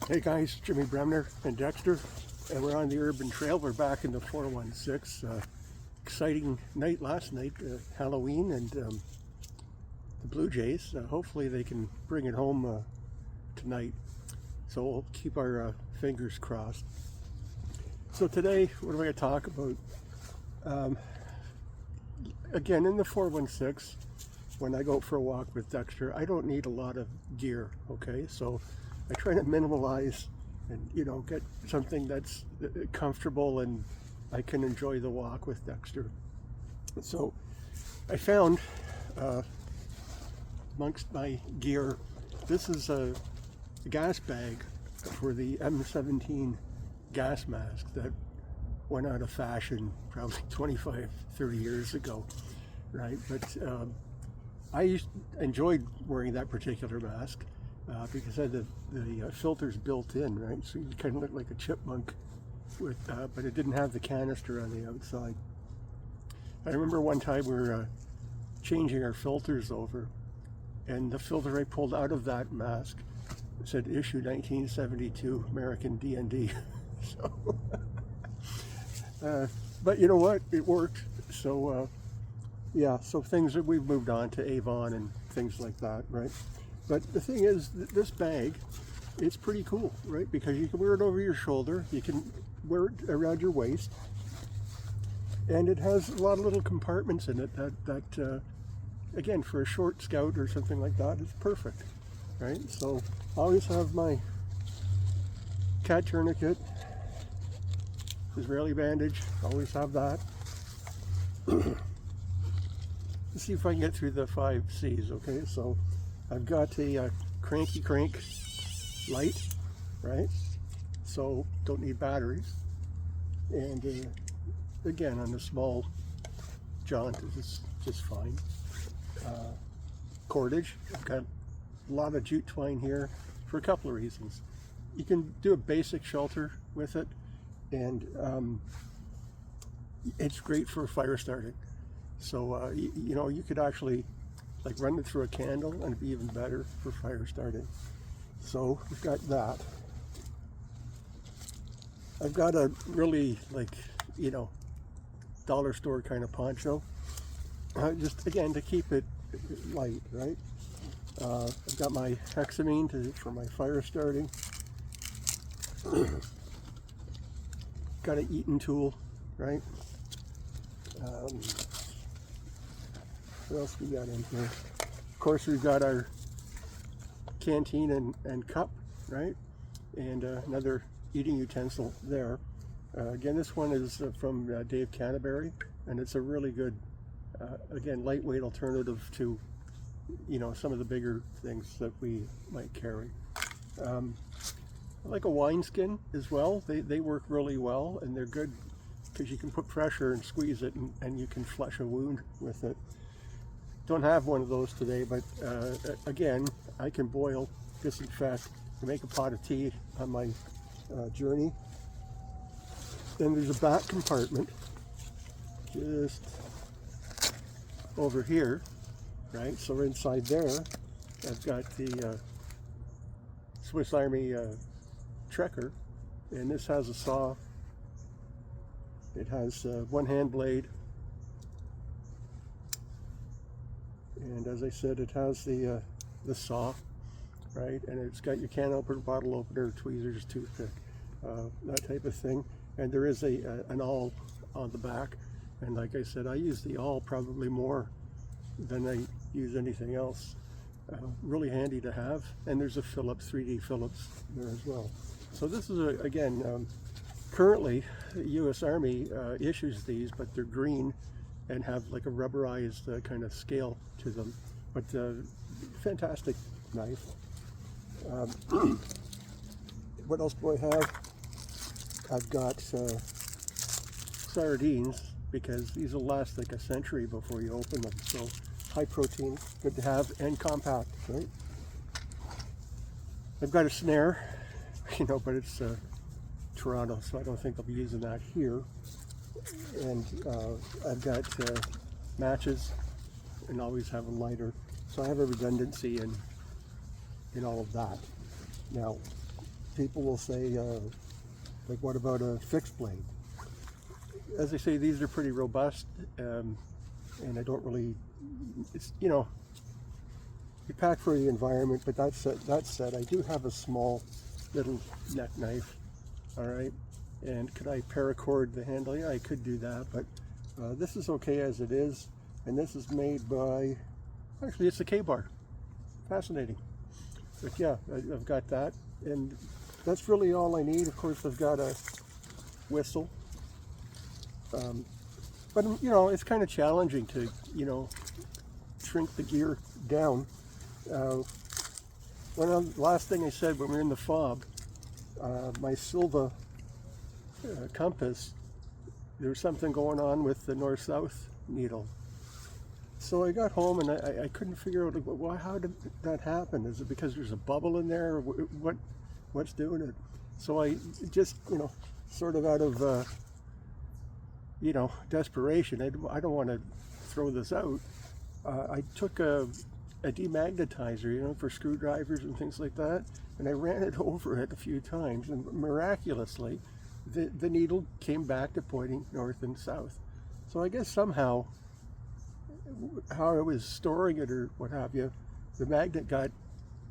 Hey guys, Jimmy Bremner and Dexter, and we're on the urban trail. We're back in the 416. Exciting night last night, Halloween, and the Blue Jays. Hopefully they can bring it home tonight. So we'll keep our fingers crossed. So today, what are we going to talk about? Again, in the 416, when I go for a walk with Dexter, I don't need a lot of gear, okay? So I try to minimalize and, get something that's comfortable and I can enjoy the walk with Dexter. So I found amongst my gear, this is a gas bag for the M17 gas mask that went out of fashion probably 25, 30 years ago, right? But I enjoyed wearing that particular mask because it had the filters built in, right? So you kind of look like a chipmunk, but it didn't have the canister on the outside. I remember one time we were changing our filters over, and the filter I pulled out of that mask said issue 1972 American D&D. So, but you know what? It worked. So, yeah, so things that we've moved on to Avon and things like that, right? But the thing is, this bag, it's pretty cool, right? Because you can wear it over your shoulder, you can wear it around your waist, and it has a lot of little compartments in it that again, for a short scout or something like that, it's perfect, right? So I always have my cat tourniquet, Israeli bandage, always have that. Let's see if I can get through the 5 C's, okay? So I've got a cranky crank light, right? So don't need batteries. And again, on the small jaunt, it's just fine. Cordage, I've got a lot of jute twine here for a couple of reasons. You can do a basic shelter with it, and it's great for fire starting. So, you could actually like run it through a candle and it'd be even better for fire starting. So we've got that. I've got a really dollar store kind of poncho, just again to keep it light, right? I've got my hexamine for my fire starting. Got an eating tool, right? What else we got in here? Of course, we've got our canteen and cup, right? And another eating utensil there. Again, this one is from Dave Canterbury, and it's a really good, again, lightweight alternative to, some of the bigger things that we might carry. I like a wineskin as well. They work really well, and they're good because you can put pressure and squeeze it, and you can flush a wound with it. Don't have one of those today, but again, I can boil, disinfect, and make a pot of tea on my journey. Then there's a back compartment just over here, right? So inside there, I've got the Swiss Army Trekker, and this has a saw. It has one hand blade, and as I said, it has the saw, right? And it's got your can opener, bottle opener, tweezers, toothpick, that type of thing. And there is an awl on the back, and like I said, I use the awl probably more than I use anything else. Really handy to have. And there's a Phillips, 3D Phillips there as well. So this is again, currently the U.S. Army issues these, but they're green and have like a rubberized kind of scale to them. But fantastic knife. What else do I have? I've got sardines, because these will last like a century before you open them. So high protein, good to have, and compact, right? I've got a snare, but it's Toronto, so I don't think I'll be using that here. And I've got matches, and always have a lighter. So I have a redundancy in all of that. Now, people will say, like, what about a fixed blade? As I say, these are pretty robust, and I don't really, it's, you know, you pack for the environment, but that said, I do have a small little neck knife, all right? And could I paracord the handle? Yeah, I could do that, but this is okay as it is. And this is made by, actually it's a K-bar. Fascinating. But yeah, I've got that. And that's really all I need. Of course, I've got a whistle. But you know, it's kind of challenging to, you know, shrink the gear down. Last thing I said when we were in the fob, my Silva compass, there was something going on with the north-south needle. So I got home and I couldn't figure out, like, well, how did that happen? Is it because there's a bubble in there, or what's doing it? So I just, you know, sort of out of you know, desperation, I don't want to throw this out. I took a demagnetizer, you know, for screwdrivers and things like that, and I ran it over it a few times, and miraculously the needle came back to pointing north and south. So I guess somehow, how I was storing it or what have you, the magnet got,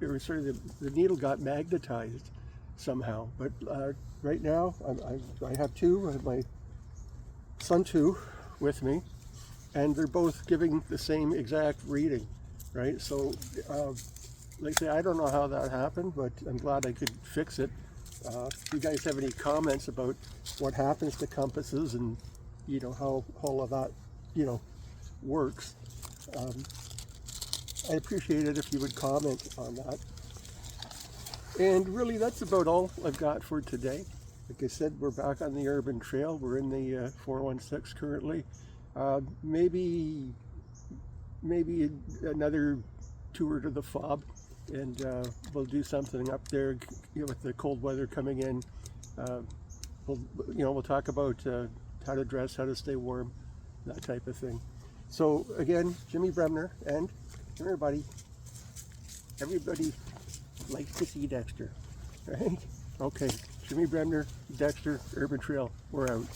or sort of the needle got magnetized somehow. But right now I have two, I have my Son 2 with me, and they're both giving the same exact reading, right? So like I say, I don't know how that happened, but I'm glad I could fix it. If you guys have any comments about what happens to compasses and, you know, how all of that, you know, works, I appreciate it if you would comment on that. And really, that's about all I've got for today. Like I said, we're back on the urban trail. We're in the 416 currently. Maybe another tour to the fob, and we'll do something up there, you know, with the cold weather coming in. We'll talk about how to dress, how to stay warm, that type of thing. So again, Jimmy Bremner, and everybody likes to see Dexter, right? Okay, Jimmy Bremner, Dexter, Urban Trail, we're out.